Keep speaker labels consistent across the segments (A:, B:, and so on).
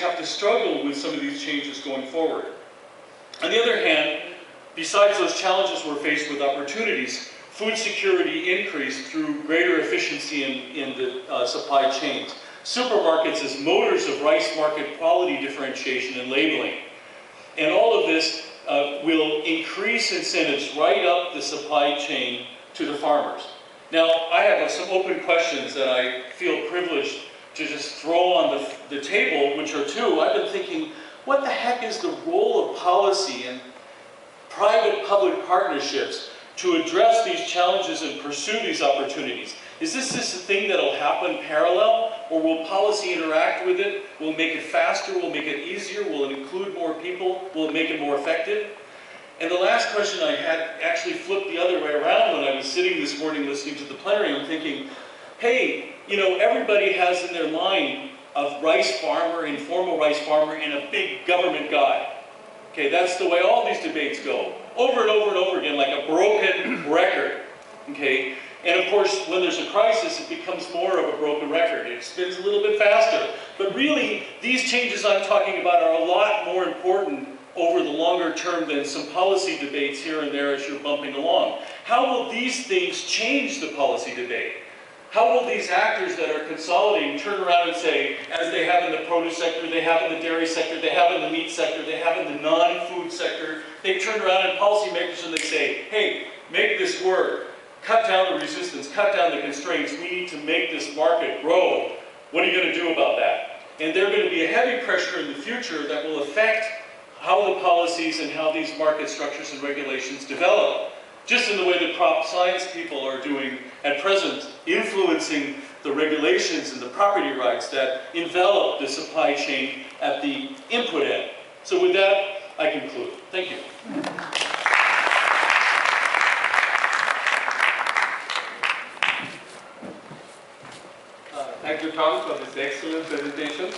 A: have to struggle with some of these changes going forward. On the other hand, besides those challenges, we're faced with opportunities. Food security increased through greater efficiency in the supply chains. Supermarkets as motors of rice market quality differentiation and labeling. And all of this will increase incentives right up the supply chain to the farmers. Now, I have some open questions that I feel privileged to just throw on the table, which are two. I've been thinking, what the heck is the role of policy and private-public partnerships to address these challenges and pursue these opportunities? Is this just a thing that'll happen parallel, or will policy interact with it? Will it make it faster? Will it make it easier? Will it include more people? Will it make it more effective? And the last question I had actually flipped the other way around when I was sitting this morning listening to the plenary. I'm thinking, hey, you know, everybody has in their mind a rice farmer, informal rice farmer, and a big government guy. Okay, that's the way all these debates go. Over and over and over again, like a broken record. Okay, and of course, when there's a crisis, it becomes more of a broken record. It spins a little bit faster. But really, these changes I'm talking about are a lot more important over the longer term than some policy debates here and there as you're bumping along. How will these things change the policy debate? How will these actors that are consolidating turn around and say, as they have in the produce sector, they have in the dairy sector, they have in the meat sector, they have in the non-food sector, they turn around and policymakers and they say, hey, make this work, cut down the resistance, cut down the constraints, we need to make this market grow. What are you going to do about that? And there's going to be a heavy pressure in the future that will affect how the policies and how these market structures and regulations develop. Just in the way the crop science people are doing at present, influencing the regulations and the property rights that envelop the supply chain at the input end. So with that, I conclude. Thank you.
B: Thank you, Tom, for this excellent presentations.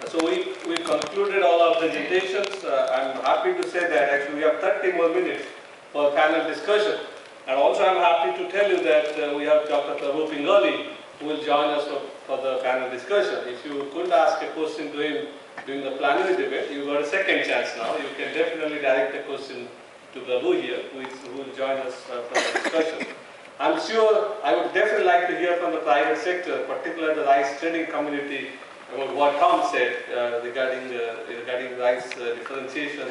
B: So we concluded all our presentations. I'm happy to say that actually we have 30 more minutes for panel discussion. And also I'm happy to tell you that we have Dr. Prabhu Pingali who will join us for the panel discussion. If you couldn't ask a question to him during the plenary debate, you got a second chance now. You can definitely direct a question to Prabhu here, who will join us for the discussion. I'm sure I would definitely like to hear from the private sector, particularly the rice trading community, about what Tom said regarding rice differentiation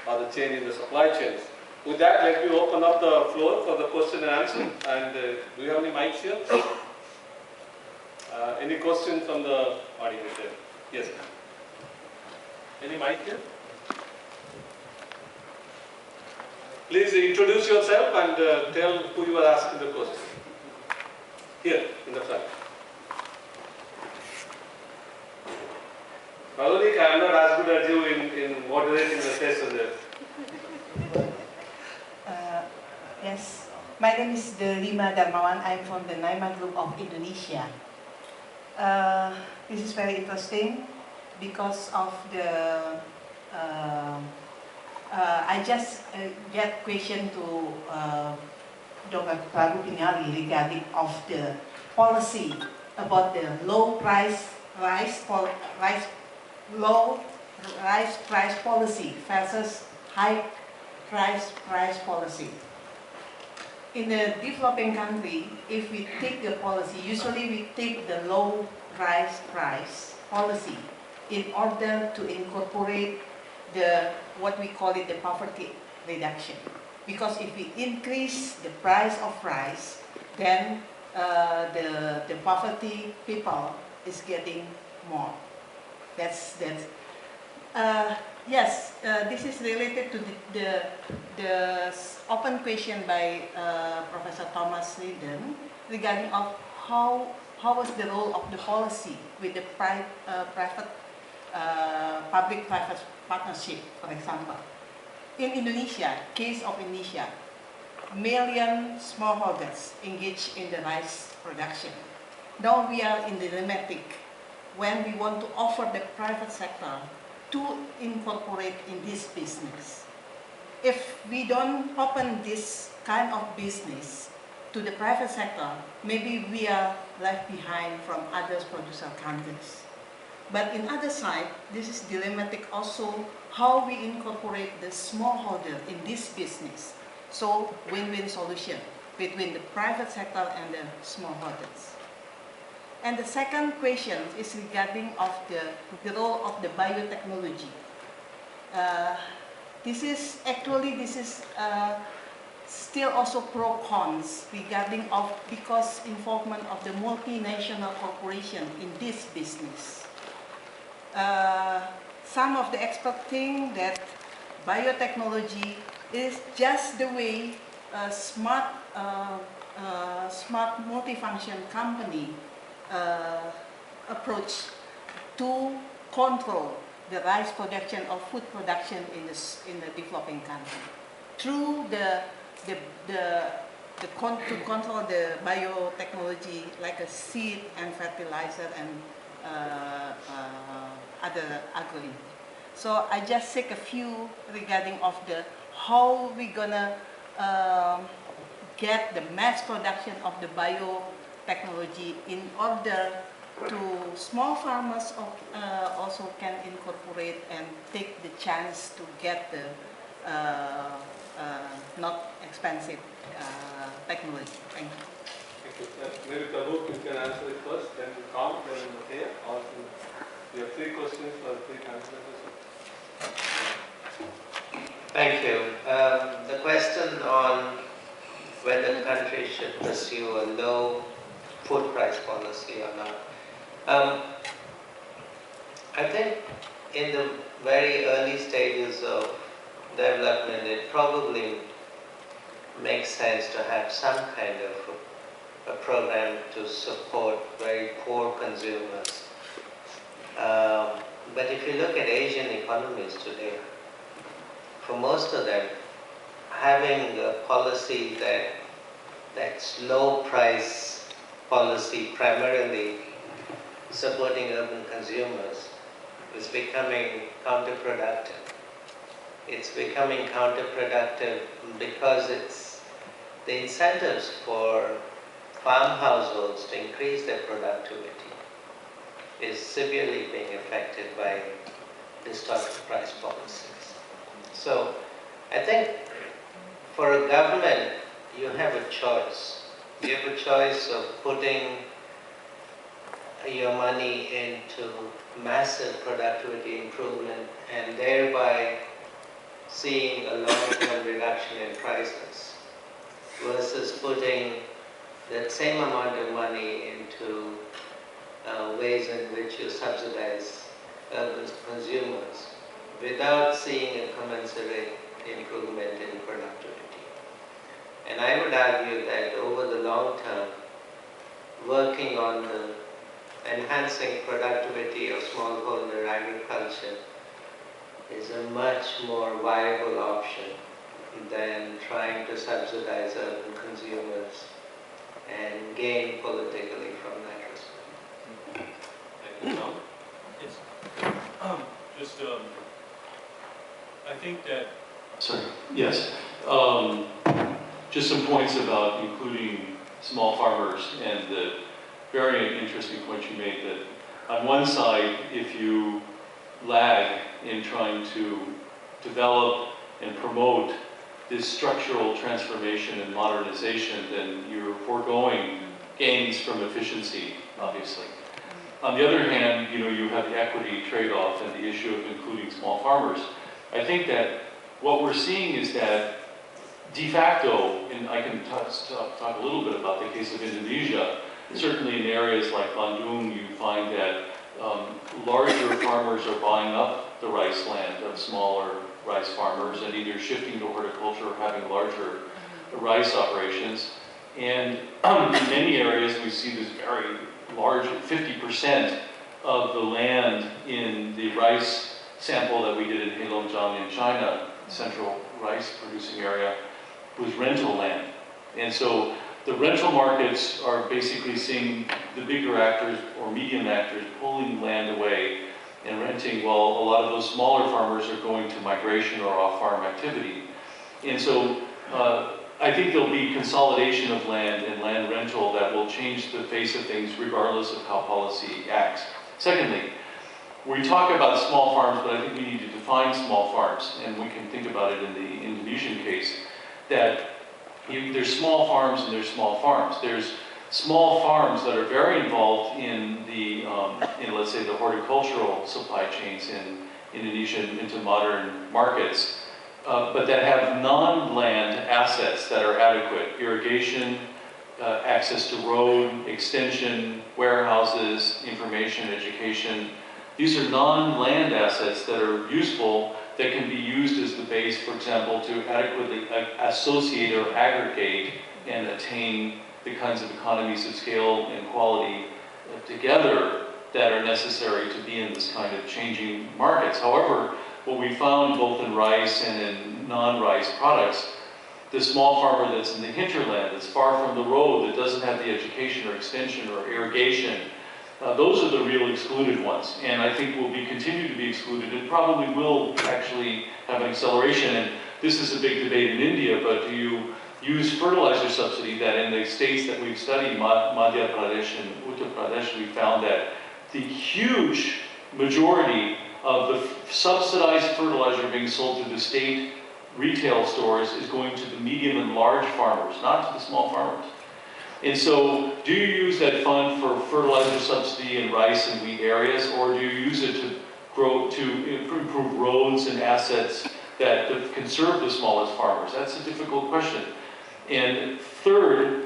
B: or the change in the supply chains. With that, let me open up the floor for the question and answer. And do you have any mics here? Any questions from the audience there? Yes. Any mic here? Please introduce yourself and tell who you are asking the question. Here, in the front. Probably I am not as good as you in moderating the session there.
C: Yes, my name is Delima Darmawan. I'm from the Naima Group of Indonesia. This is very interesting because of the I just get question to Dr. Prabhu Pingali regarding of the policy about the low price rice price policy versus high price policy. In a developing country, if we take the policy, usually we take the low price policy in order to incorporate the what we call it the poverty reduction. Because if we increase the price of rice, then the poverty people is getting more. Yes, this is related to the open question by Professor Thomas Lydon regarding of how was the role of the policy with the public-private partnership, for example. In Indonesia, case of Indonesia, million smallholders engaged in the rice production. Now we are in the dramatic when we want to offer the private sector to incorporate in this business. If we don't open this kind of business to the private sector, maybe we are left behind from other producer countries. But in other side, this is dilemmatic also how we incorporate the smallholder in this business. So win-win solution between the private sector and the smallholders. And the second question is regarding of the role of the biotechnology. This is still also pro-cons regarding of because involvement of the multinational corporation in this business. Some of the experts think that biotechnology is just the way a smart multifunction company approach to control the rice production or food production in the developing country through to control the biotechnology like a seed and fertilizer and other agri. So I just take a few regarding of the how we gonna get the mass production of the biotechnology in order to small farmers also can incorporate and take the chance to get the not expensive technology. Thank you.
B: Thank you. Maybe Prabhu, you can answer it first, then Tom, then Mathia. You have 3 questions for 3 candidates.
D: Thank you. The question on whether the country should pursue a low food price policy or not. I think in the very early stages of development, it probably makes sense to have some kind of a program to support very poor consumers. But if you look at Asian economies today, for most of them, having a policy that's low price policy primarily supporting urban consumers is becoming counterproductive. It's becoming counterproductive because the incentives for farm households to increase their productivity is severely being affected by distorted price policies. So I think for a government, you have a choice. You have a choice of putting your money into massive productivity improvement and thereby seeing a long-term reduction in prices versus putting that same amount of money into ways in which you subsidize urban consumers without seeing a commensurate improvement in productivity. And I would argue that over the long term, working on the enhancing productivity of smallholder agriculture is a much more viable option than trying to subsidize urban consumers and gain politically from that respect.
B: Thank you, Tom.
A: Yes. I think that.
E: Sorry. Yes. Just some points about including small farmers and the very interesting point you made that on one side, if you lag in trying to develop and promote this structural transformation and modernization, then you're foregoing gains from efficiency, obviously. On the other hand, you have the equity trade-off and the issue of including small farmers. I think that what we're seeing is that de facto, and I can talk a little bit about the case of Indonesia, certainly in areas like Bandung, you find that larger farmers are buying up the rice land of smaller rice farmers and either shifting to horticulture or having larger rice operations. And in many areas, we see this very large, 50% of the land in the rice sample that we did in Heilongjiang in China, central rice producing area, was rental land. And so the rental markets are basically seeing the bigger actors or medium actors pulling land away and renting, while a lot of those smaller farmers are going to migration or off-farm activity. And so I think there'll be consolidation of land and land rental that will change the face of things regardless of how policy acts. Secondly, We talk about small farms, but I think we need to define small farms, and we can think about it in the Indonesian case, that there's small farms and there's small farms. There's small farms that are very involved in the, let's say, the horticultural supply chains in Indonesia into modern markets, but that have non-land assets that are adequate. Irrigation, access to road, extension, warehouses, information, education. These are non-land assets that are useful, that can be used as the base, for example, to adequately associate or aggregate and attain the kinds of economies of scale and quality together that are necessary to be in this kind of changing markets. However, what we found both in rice and in non-rice products, the small farmer that's in the hinterland, that's far from the road, that doesn't have the education or extension or irrigation, those are the real excluded ones. And I think will continue to be excluded and probably will actually have an acceleration. And this is a big debate in India, but do you use fertilizer subsidy that in the states that we've studied, Madhya Pradesh and Uttar Pradesh, we found that the huge majority of the subsidized fertilizer being sold to the state retail stores is going to the medium and large farmers, not to the small farmers. And so, do you use that fund for fertilizer subsidy in rice and wheat areas, or do you use it to improve roads and assets that can serve the smallest farmers? That's a difficult question. And third,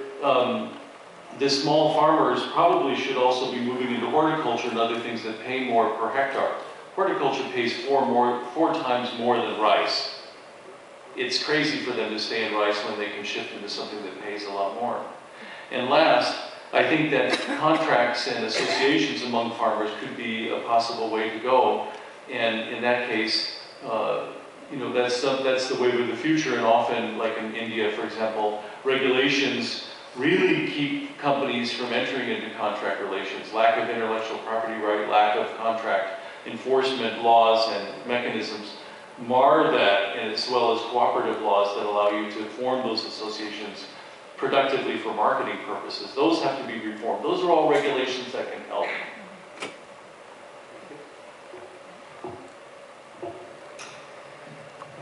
E: the small farmers probably should also be moving into horticulture and other things that pay more per hectare. Horticulture pays four times more than rice. It's crazy for them to stay in rice when they can shift into something that pays a lot more. And last, I think that contracts and associations among farmers could be a possible way to go. And in that case, that's the way of the future. And often, like in India, for example, regulations really keep companies from entering into contract relations. Lack of intellectual property right, lack of contract enforcement laws and mechanisms mar that, and as well as cooperative laws that allow you to form those associations productively for marketing purposes. Those have to be reformed. Those are all regulations that can help.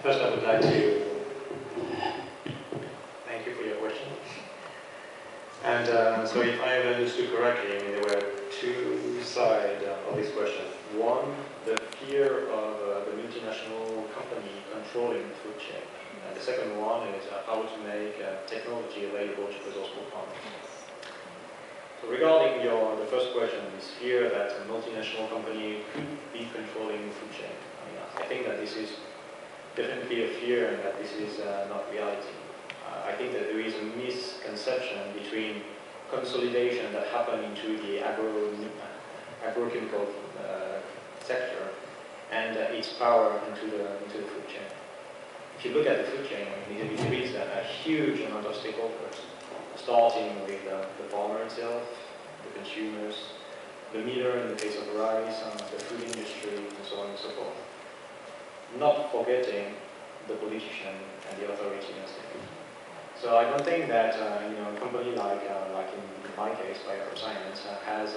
F: First, I would like to thank you for your question. And so if I have understood correctly, there were two sides of this question. One, the fear of the multinational company controlling the food chain. And the second one is how to make technology available to the small farmers. So regarding the first question, this fear that a multinational company could be controlling the food chain, I think that this is definitely a fear and that this is not reality. I think that there is a misconception between consolidation that happened into the agrochemical sector and its power into the food chain. If you look at the food chain, there is a huge amount of stakeholders, starting with the farmer itself, the consumers, the miller in the case of rice, the food industry, and so on and so forth. Not forgetting the politician and the authority in the state. So I don't think that a company like in my case, IRPIC, has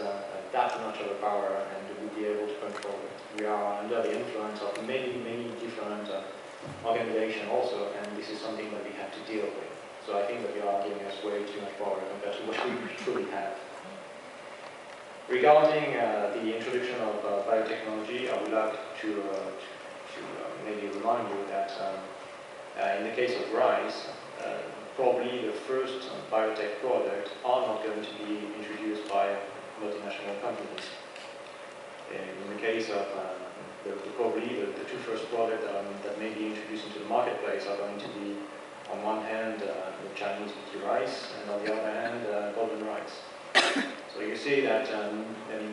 F: that much of a power and would be able to control it. We are under the influence of many different organizations also, and this is something that we have to deal with. So I think that we are giving us way too much power compared to what we truly have. Regarding the introduction of biotechnology, I would like to maybe remind you that in the case of rice, probably the first biotech products are not going to be introduced by multinational companies. In the case of probably the two first products that may be introduced into the marketplace are going to be, on one hand, the Chinese rice, and on the other hand, golden rice. So you see that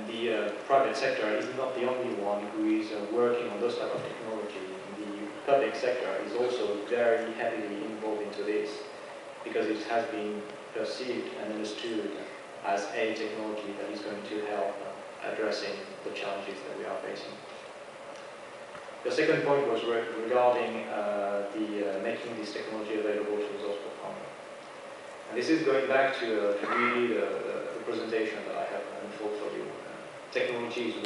F: the private sector is not the only one who is working on those type of technology. The public sector is also very heavily involved into this because it has been perceived and understood as a technology that is going to help addressing the challenges that we are facing. The second point was regarding making this technology available to those farmers. And this is going back to really the presentation that I have unfolded for you. Technology is